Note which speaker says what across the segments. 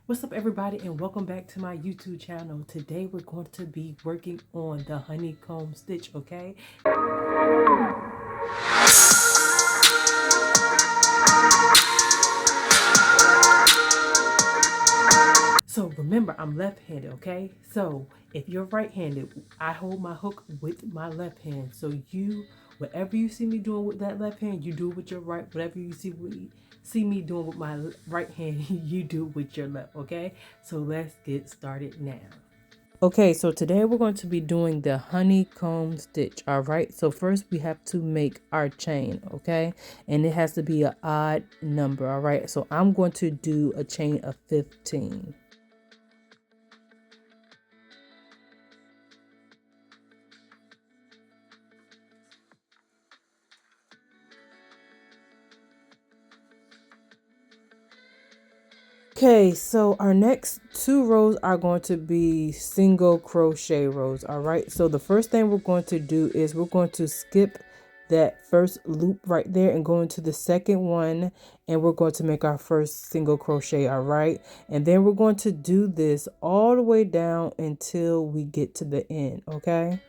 Speaker 1: What's up, everybody, and welcome back to my YouTube channel. Today we're going to be working on the honeycomb stitch, okay? So remember, I'm left-handed, okay? So if you're right-handed, I hold my hook with my left hand. So whatever you see me doing with that left hand, you do it with your right. Whatever you see me doing with my right hand, you do with your left, okay? So let's get started now. Okay, so today we're going to be doing the honeycomb stitch. All right, so first we have to make our chain, okay, and it has to be an odd number. All right, so I'm going to do a chain of 15. Okay, so our next two rows are going to be single crochet rows. All right, so the first thing we're going to do is we're going to skip that first loop right there and go into the second one, and we're going to make our first single crochet. All right, and then we're going to do this all the way down until we get to the end. Okay.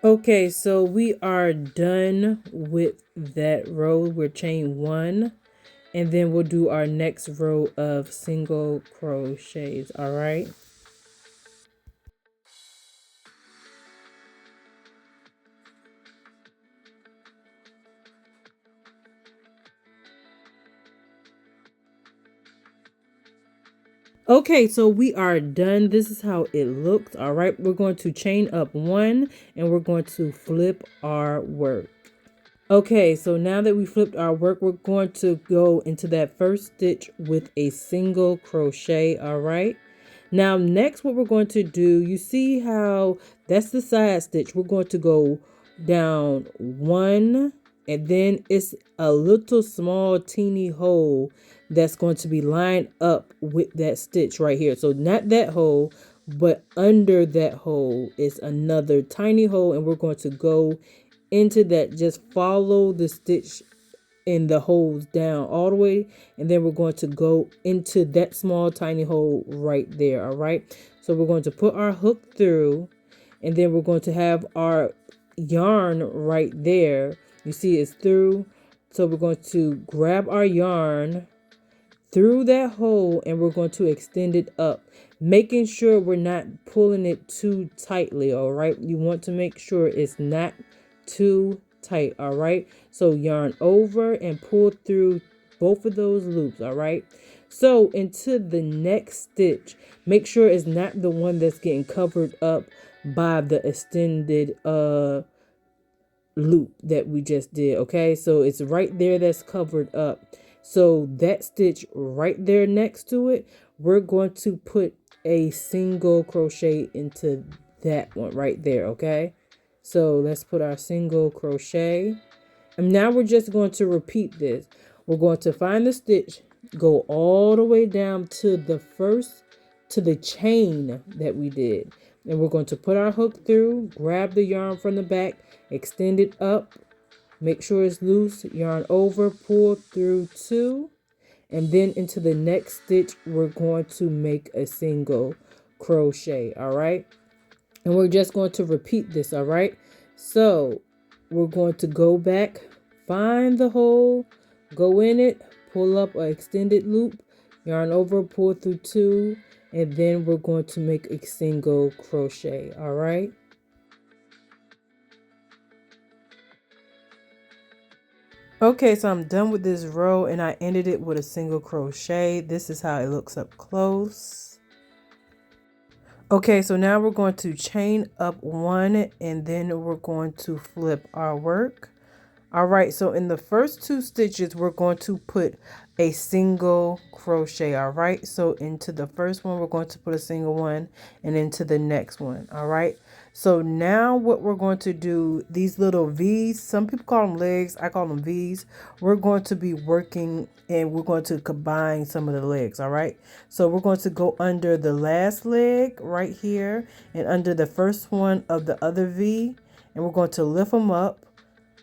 Speaker 1: Okay, so we are done with that row. We're chain one, and then we'll do our next row of single crochets. All right. Okay, so we are done. This is how it looks. All right, we're going to chain up one and we're going to flip our work. Okay, so now that we flipped our work, we're going to go into that first stitch with a single crochet. All right. Now, next, what we're going to do, you see how that's the side stitch. We're going to go down one, and then it's a little small teeny hole that's going to be lined up with that stitch right here. So not that hole, but under that hole is another tiny hole, and we're going to go into that. Just follow the stitch in the holes down all the way, and then we're going to go into that small tiny hole right there. All right, so we're going to put our hook through, and then we're going to have our yarn right there. You see it's through, so we're going to grab our yarn through that hole and we're going to extend it up, making sure we're not pulling it too tightly. All right, you want to make sure it's not too tight. All right, so yarn over and pull through both of those loops. All right, so into the next stitch, make sure it's not the one that's getting covered up by the extended loop that we just did. Okay, so it's right there that's covered up. So that stitch right there next to it, we're going to put a single crochet into that one right there. Okay, so let's put our single crochet, and now we're just going to repeat this. We're going to find the stitch, go all the way down to the chain that we did, and we're going to put our hook through, grab the yarn from the back, extend it up, make sure it's loose, yarn over, pull through two, and then into the next stitch we're going to make a single crochet. All right, and we're just going to repeat this. All right, so we're going to go back, find the hole, go in it, pull up an extended loop, yarn over, pull through two, and then we're going to make a single crochet. All right. Okay, so I'm done with this row and I ended it with a single crochet. This is how it looks up close. Okay, so now we're going to chain up one and then we're going to flip our work. All right, so in the first two stitches, we're going to put a single crochet. All right, so into the first one, we're going to put a single one, and into the next one. All right, So now what we're going to do, these little V's, some people call them legs, I call them V's. We're going to be working and we're going to combine some of the legs, all right? So we're going to go under the last leg right here and under the first one of the other V, and we're going to lift them up,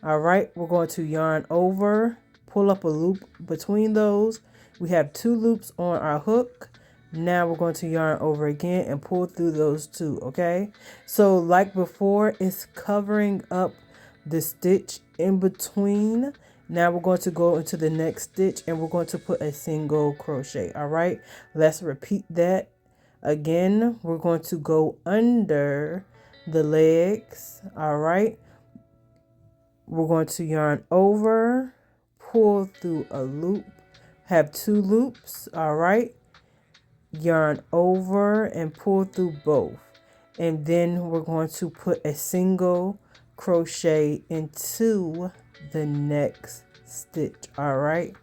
Speaker 1: all right? We're going to yarn over, pull up a loop between those. We have 2 loops on our hook. Now we're going to yarn over again and pull through those 2, okay? So like before, it's covering up the stitch in between. Now we're going to go into the next stitch and we're going to put a single crochet, all right? Let's repeat that again. We're going to go under the legs, all right? We're going to yarn over, pull through a loop, have 2 loops, all right? Yarn over and pull through both, and then we're going to put a single crochet into the next stitch, all right?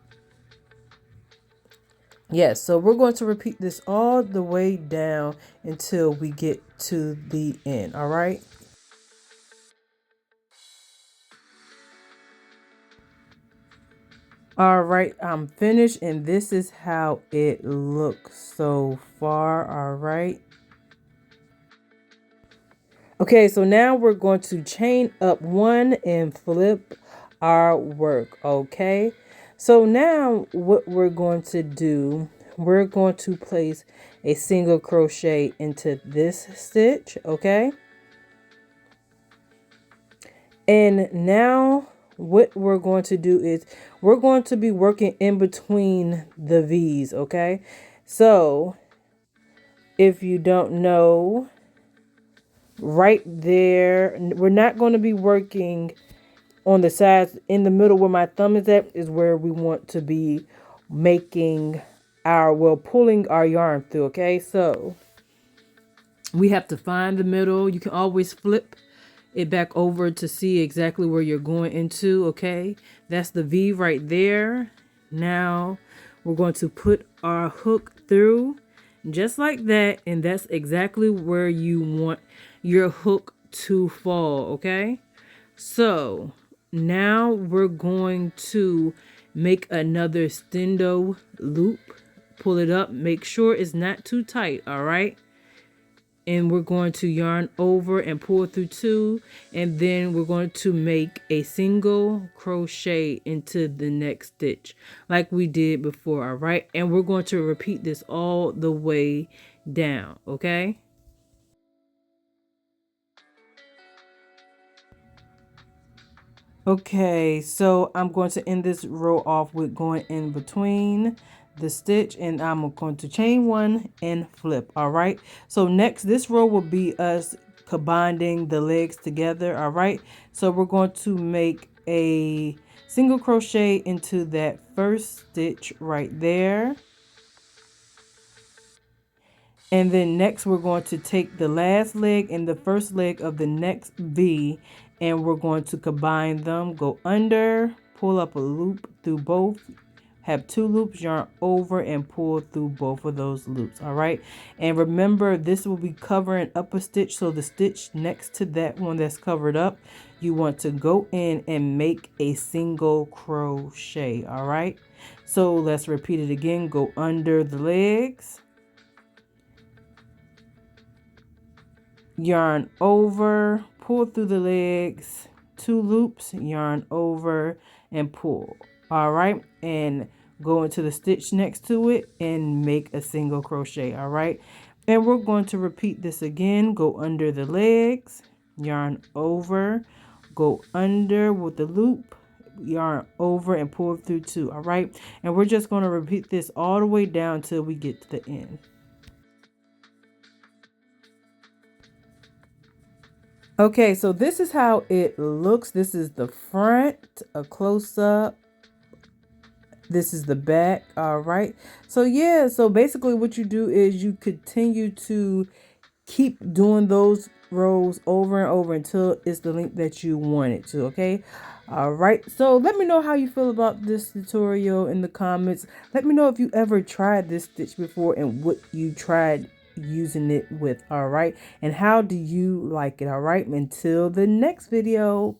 Speaker 1: Yes, so we're going to repeat this all the way down until we get to the end, all right? All right, I'm finished, and this is how it looks so far, all right? Okay, so now we're going to chain up 1 and flip our work, okay? So now what we're going to do, we're going to place a single crochet into this stitch, okay? And now what we're going to do is we're going to be working in between the V's, okay? So if you don't know, right there, we're not going to be working on the sides. In the middle where my thumb is at is where we want to be making our, well, pulling our yarn through, okay? So we have to find the middle. You can always flip it back over to see exactly where you're going into, okay? That's the V right there. Now we're going to put our hook through just like that, and that's exactly where you want your hook to fall, okay? So now we're going to make another stendo loop, pull it up, make sure it's not too tight, all right? And we're going to yarn over and pull through 2, and then we're going to make a single crochet into the next stitch like we did before, all right? And we're going to repeat this all the way down, okay? Okay, so I'm going to end this row off with going in between the stitch, and I'm going to chain 1 and flip, all right? So next, this row will be us combining the legs together, all right? So we're going to make a single crochet into that first stitch right there. And then next we're going to take the last leg and the first leg of the next V, and we're going to combine them, go under, pull up a loop through both, have 2 loops, yarn over and pull through both of those loops, all right? And remember, this will be covering up a stitch, so the stitch next to that one that's covered up, you want to go in and make a single crochet, all right? So let's repeat it again. Go under the legs, yarn over, pull through the legs, 2 loops, yarn over and pull, all right? And go into the stitch next to it and make a single crochet, all right? And we're going to repeat this again. Go under the legs, yarn over, go under with the loop, yarn over and pull through 2, all right? And we're just going to repeat this all the way down till we get to the end. Okay, so this is how it looks. This is the front, a close-up. This is the back, all right? So yeah, so basically what you do is you continue to keep doing those rows over and over until it's the length that you want it to, okay? All right, so let me know how you feel about this tutorial in the comments. Let me know if you ever tried this stitch before and what you tried using it with. All right. And how do you like it? All right. Until the next video.